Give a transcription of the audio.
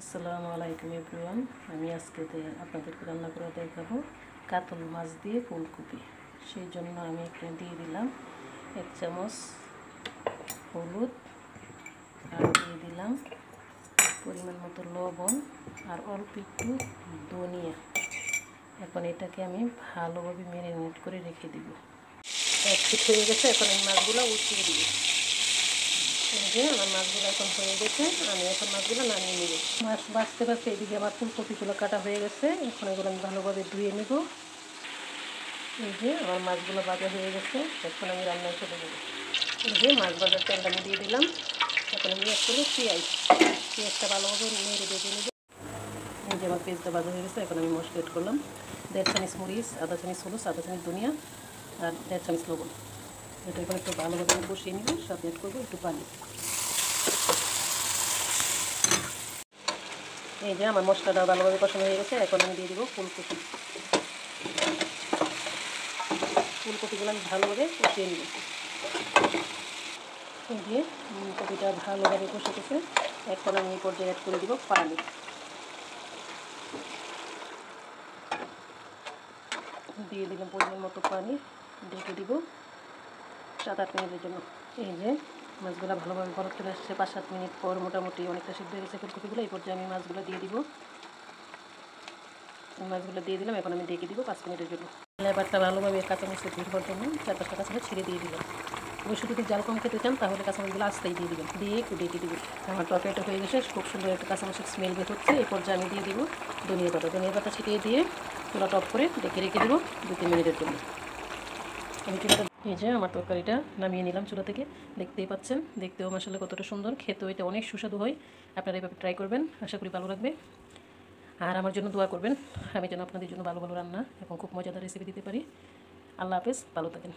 আসসালামু আলাইকুম এভরিওয়ান। আমি আজকে আপনাদেরকে রান্না করে দেখাবো কাতল মাছ দিয়ে ফুলকপি। সেই জন্য আমি এখানে দিয়ে দিলাম 1 চামচ হলুদ, আর দিয়ে দিলাম পরিমাণ মতো লবণ আর অল্প একটু ধনিয়া। এখন এটাকে আমি ভালোভাবে ম্যারিনেট করে রেখে দিব। এক ফিট হয়ে গেছে, এখন এই মাছগুলো উঠিয়ে দিব। আমার মাছগুলো এখন হয়ে গেছে, আমি এখন মাছগুলো নামিয়ে নেব। মাছ বাছতে বাছতে এদিকে আমার ফুলকপিগুলো কাটা হয়ে গেছে, এখন এগুলো আমি ভালোভাবে ধুয়ে নেব। এই যে আমার মাছগুলো ভাজা হয়ে গেছে, এখন আমি রান্নায় চলে দেবো। এই যে মাছ ভাজার তেলটা আমি দিয়ে দিলাম। এখন আমি এক করে পেঁয়াজটা ভালোভাবে নেড়ে বেঁধে নেব। এই যে আমার পেঁয়াজটা ভাজা হয়ে গেছে, এখন আমি মশলা এড করলাম 1.5 চামচ মরিচ, আধা চামচ হলুদ, আধা চামচ ধনিয়া আর 1.5 চামচ লবণ। এটা এখন একটু ভালোভাবে কষিয়ে নিব, সাথে এড করবো একটু পানি। এই যে আমার মশলাটা ভালোভাবে কষানো হয়ে গেছে, এখন আমি দিয়ে দিব ফুলকপিগুলো আমি ভালোভাবে কষিয়ে নিব। এই যে কপিটা ভালোভাবে কষে গেছে, এখন আমি এই পর্যায়ে অ্যাড করে দিব পানি। দিয়ে দিলাম পরিমাণ মতো পানি, ঢেকে দিব 7-8 মিনিটের জন্য। এই যে মাছগুলো ভালোভাবে বরফ চলে আসছে, 5-7 মিনিট পর মোটামুটি অনেকটা সিদ্ধ হয়ে গেছে ফুলকপিগুলো। এই পর্যায়ে আমি মাছগুলো দিয়ে দিব। মাছগুলো দিয়ে দিলাম, এখন আমি ঢেকে দিব 5 মিনিটের জন্য। লেবারটা ভালোভাবে কাঁচামরিচের ধরবার জন্য 4-5টা কাঁচামরিচ ছিঁড়ে দিয়ে দিলাম। অবশ্যই যদি জাল কম খেতে চান তাহলে কাঁচামরিচগুলো আস্তেই দিয়ে দিবেন, দিয়ে একটু ঢেকে দিবেন। আমার তরকারিটা হয়ে গেছে, খুব সুন্দর একটা কাঁচামরিচের স্মেল বের হচ্ছে। এই পর্যায়ে আমি দিয়ে দিব ধনিয়া পাতা ছিটিয়ে দিয়ে চুলাটা অফ করে ঢেকে রেখে দেবো 2-3 মিনিটের জন্য। আমি চুলাটা এই যে আমার তরকারিটা নামিয়ে নিলাম চুলা থেকে। দেখতেই পাচ্ছেন, দেখতেও মাশাআল্লাহ কতটা সুন্দর, খেতেও এটা অনেক সুস্বাদু হয়। আপনারা এভাবে ট্রাই করবেন, আশা করি ভালো লাগবে। আর আমার জন্য দোয়া করবেন, আমি যেন আপনাদের জন্য ভালো ভালো রান্না এবং খুব মজাদার রেসিপি দিতে পারি। আল্লাহ হাফেজ, ভালো থাকেন।